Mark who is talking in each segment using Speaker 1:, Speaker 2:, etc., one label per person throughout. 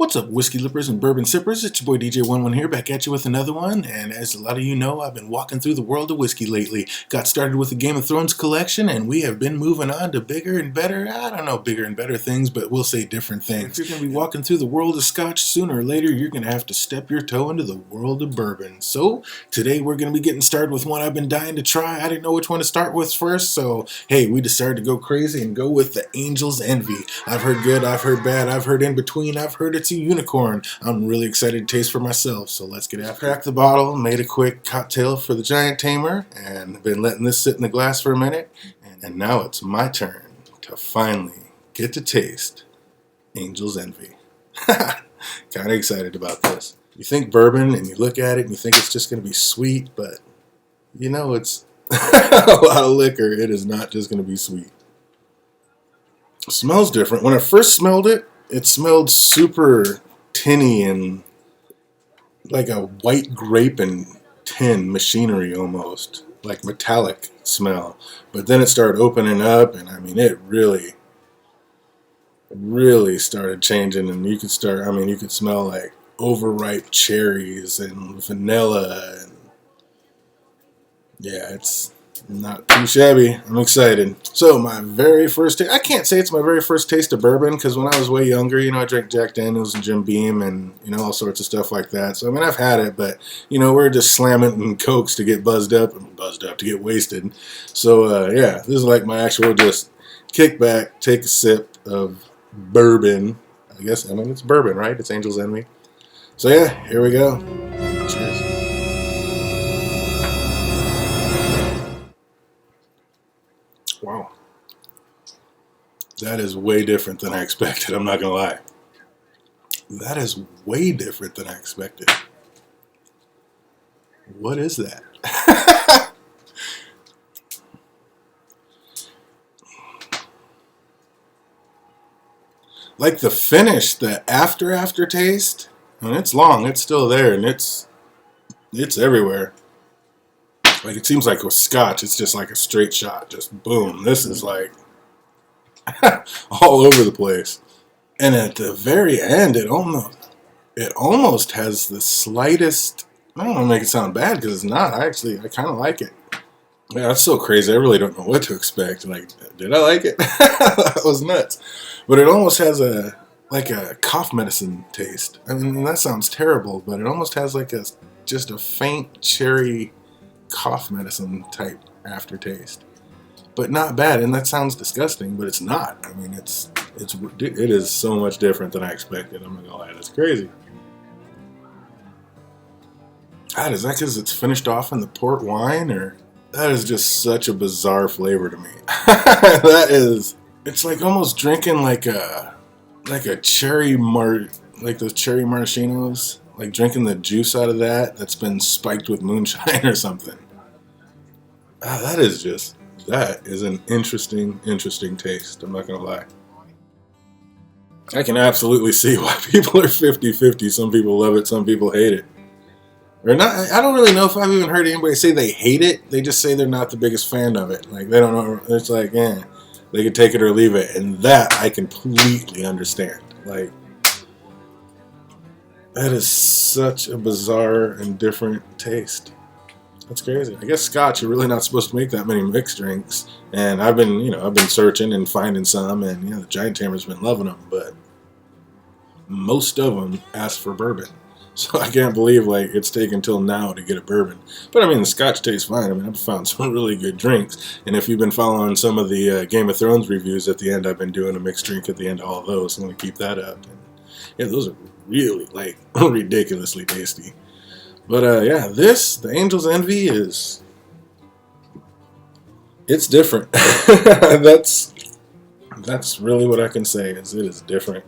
Speaker 1: What's up, whiskey lippers and bourbon sippers? It's your boy DJ11 here, back at you with another one. And as a lot of you know, I've been walking through the world of whiskey lately. Got started with the Game of Thrones collection, and we have been moving on to bigger and better, bigger and better things, but we'll say different things. If you're going to be walking through the world of scotch, sooner or later, you're going to have to step your toe into the world of bourbon. So today we're going to be getting started with one I've been dying to try. I didn't know which one to start with first, so hey, we decided to go crazy and go with the Angel's Envy. I've heard good, I've heard bad, I've heard in between, I've heard it's a unicorn. I'm really excited to taste for myself, so let's get after it. Cracked the bottle, made a quick cocktail for the giant tamer, and been letting this sit in the glass for a minute. And now it's my turn to finally get to taste Angel's Envy. Kind of excited about this. You think bourbon, and you look at it, and you think it's just going to be sweet, but you know it's a lot of liquor. It is not just going to be sweet. It smells different. When I first smelled it, it smelled super tinny and like a white grape and tin machinery almost, like metallic smell. But then it started opening up, and I mean, it really started changing, and you could smell like overripe cherries and vanilla, and yeah, it's not too shabby. I'm excited. So my very first taste, I can't say it's my very first taste of bourbon, because when I was way younger, I drank Jack Daniels and Jim Beam and, all sorts of stuff like that. So, I mean, I've had it, but, we're just slamming in Cokes to get buzzed up to get wasted. So, yeah, this is like my actual just kick back, take a sip of bourbon. It's bourbon, right? It's Angel's Envy. So, yeah, here we go. Cheers. Wow. That is way different than I expected. I'm not going to lie. That is way different than I expected. What is that? Like the finish, the aftertaste, and it's long, it's still there, and it's everywhere. Like, it seems like with scotch, it's just like a straight shot, just boom. This is like all over the place. And at the very end, it almost has the slightest, I don't want to make it sound bad, because it's not. I kind of like it. Yeah, that's so crazy. I really don't know what to expect. Like, did I like it? That was nuts. But it almost has a cough medicine taste. I mean, that sounds terrible, but it almost has just a faint cherry cough medicine type aftertaste, but not bad. And that sounds disgusting, but it's not. I mean, it is so much different than I expected. I'm not gonna lie, that's crazy. God, is that because it's finished off in the port wine, or that is just such a bizarre flavor to me. It's like almost drinking like a cherry like those cherry maraschinos. Like drinking the juice out of that's been spiked with moonshine or something. That is an interesting taste. I'm not going to lie. I can absolutely see why people are 50-50. Some people love it, some people hate it. Or not. I don't really know if I've even heard anybody say they hate it. They just say they're not the biggest fan of it. Like, they don't know. It's like, they could take it or leave it. And that I completely understand. Like, that is such a bizarre and different taste. That's crazy. I guess scotch, you're really not supposed to make that many mixed drinks. And I've been searching and finding some, and the Giant Tamer's been loving them, but most of them ask for bourbon. So I can't believe it's taken till now to get a bourbon. But I mean, the scotch tastes fine. I mean, I've found some really good drinks. And if you've been following some of the Game of Thrones reviews at the end, I've been doing a mixed drink at the end of all of those. I'm going to keep that up. And yeah, those are really ridiculously tasty. But the Angel's Envy it's different. That's really what I can say, is it is different.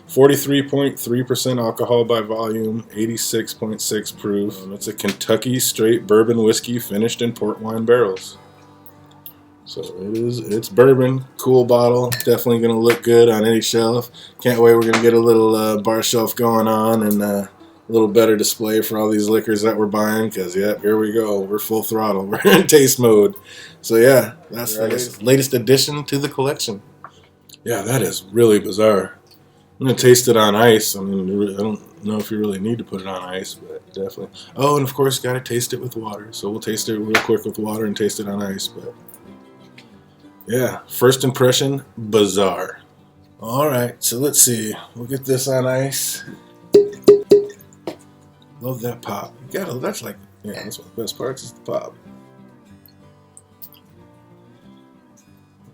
Speaker 1: 43.3% alcohol by volume, 86.6 proof. It's a Kentucky straight bourbon whiskey finished in port wine barrels. So it's bourbon, cool bottle, definitely going to look good on any shelf. Can't wait, we're going to get a little bar shelf going on, and a little better display for all these liquors that we're buying, because, here we go, we're full throttle, we're in taste mode. So yeah, that's the latest addition to the collection. Yeah, that is really bizarre. I'm going to taste it on ice. I mean, I don't know if you really need to put it on ice, but definitely. Oh, and of course, got to taste it with water. So we'll taste it real quick with water and taste it on ice. But yeah, first impression, bizarre. All right, so let's see. We'll get this on ice. Love that pop. You gotta, that's like, yeah, that's one of the best parts is the pop.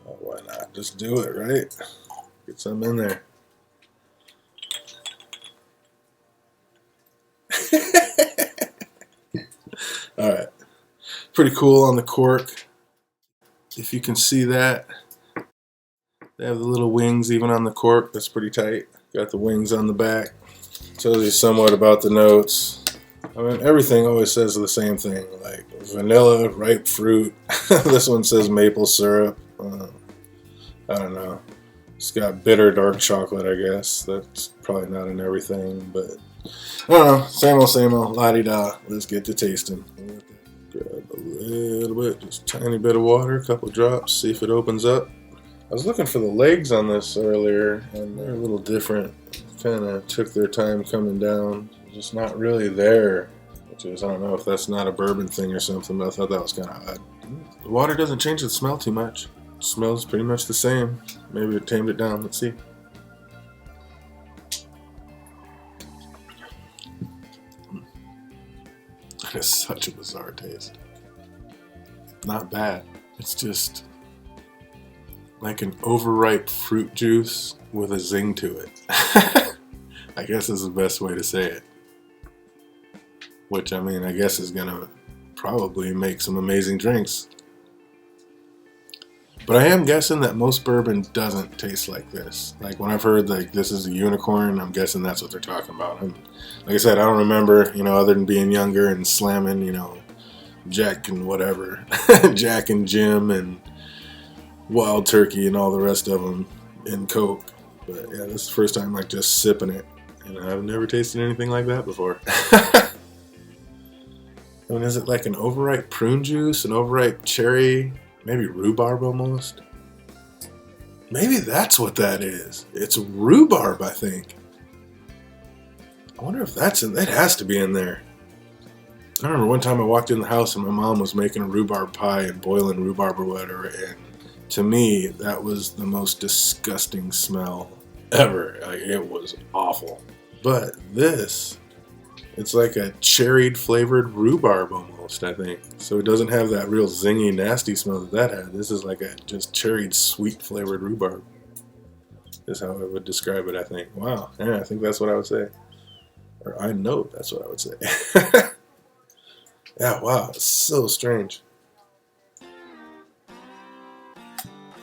Speaker 1: Oh, why not? Just do it, right? Get some in there. All right, pretty cool on the cork. If you can see that, they have the little wings even on the cork. That's pretty tight. Got the wings on the back. Tells you somewhat about the notes. I mean, everything always says the same thing, like vanilla, ripe fruit. This one says maple syrup. I don't know. It's got bitter dark chocolate, I guess. That's probably not in everything, but I don't know. Same old, la-di-da. Let's get to tasting. Grab a little bit, just a tiny bit of water, a couple drops, see if it opens up. I was looking for the legs on this earlier, and they're a little different. Kind of took their time coming down. Just not really there. Which is, I don't know if that's not a bourbon thing or something, but I thought that was kind of odd. The water doesn't change the smell too much. It smells pretty much the same. Maybe it tamed it down. Let's see. That is such a bizarre taste. Not bad. It's just like an overripe fruit juice with a zing to it. I guess is the best way to say it. Which, I mean, I guess is gonna probably make some amazing drinks. But I am guessing that most bourbon doesn't taste like this. Like when I've heard like this is a unicorn, I'm guessing that's what they're talking about. And like I said, I don't remember, other than being younger and slamming, Jack and whatever, Jack and Jim and Wild Turkey and all the rest of them in Coke. But yeah, this is the first time like just sipping it, and I've never tasted anything like that before. I mean, is it like an overripe prune juice, an overripe cherry, maybe rhubarb almost? Maybe that's what that is. It's rhubarb, I think. I wonder if that's in, that has to be in there. I remember one time I walked in the house and my mom was making a rhubarb pie and boiling rhubarb or whatever, and to me, that was the most disgusting smell ever. Like, it was awful. But this, it's like a cherried flavored rhubarb almost, I think. So it doesn't have that real zingy, nasty smell that had. This is like a just cherried, sweet flavored rhubarb. Is how I would describe it, I think. Wow. Yeah, I think that's what I would say. Or I know that's what I would say. Yeah, wow. It's so strange.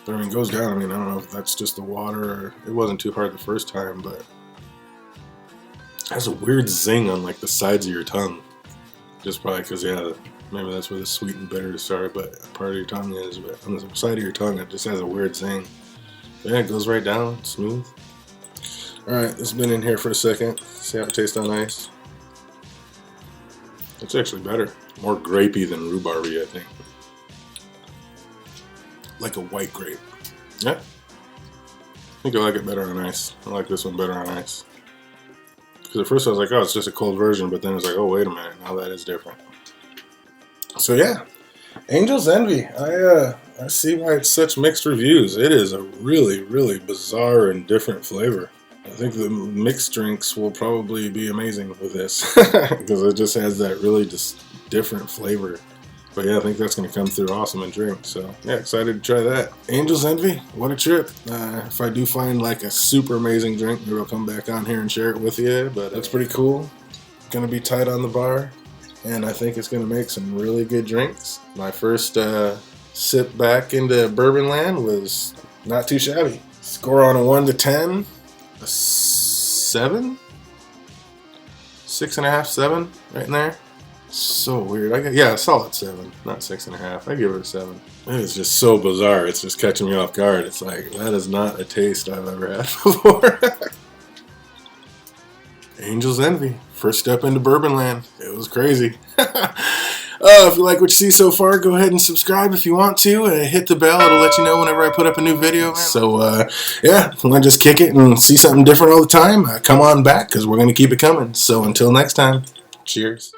Speaker 1: But I mean, it goes down. I mean, I don't know if that's just the water or it wasn't too hard the first time, but it has a weird zing on like the sides of your tongue. Just probably because, yeah, maybe that's where the sweet and bitter start, but part of your tongue is, but on the side of your tongue, it just has a weird zing. But yeah, it goes right down, smooth. Alright, it's been in here for a second. See how it tastes on ice. It's actually better. More grapey than rhubarby, I think. Like a white grape. Yeah. I think I like it better on ice. I like this one better on ice. Because at first I was like, oh, it's just a cold version, but then I was like, oh, wait a minute, now that is different. So yeah, Angel's Envy. I see why it's such mixed reviews. It is a really, really bizarre and different flavor. I think the mixed drinks will probably be amazing with this because it just has that really just different flavor. But yeah, I think that's going to come through awesome in drink. So yeah, excited to try that. Angel's Envy, what a trip. If I do find like a super amazing drink, maybe I'll come back on here and share it with you. But that's pretty cool. Going to be tight on the bar. And I think it's going to make some really good drinks. My first sip back into bourbon land was not too shabby. Score on a 1 to 10. A 7? 6.5, 7, right in there. So weird. A solid 7, not 6.5. I give it a 7. It's just so bizarre. It's just catching me off guard. It's like, that is not a taste I've ever had before. Angel's Envy. First step into bourbon land. It was crazy. If you like what you see so far, go ahead and subscribe if you want to. Hit the bell. It'll let you know whenever I put up a new video, man. So, yeah, if you want to just kick it and see something different all the time, come on back, because we're going to keep it coming. So until next time, cheers.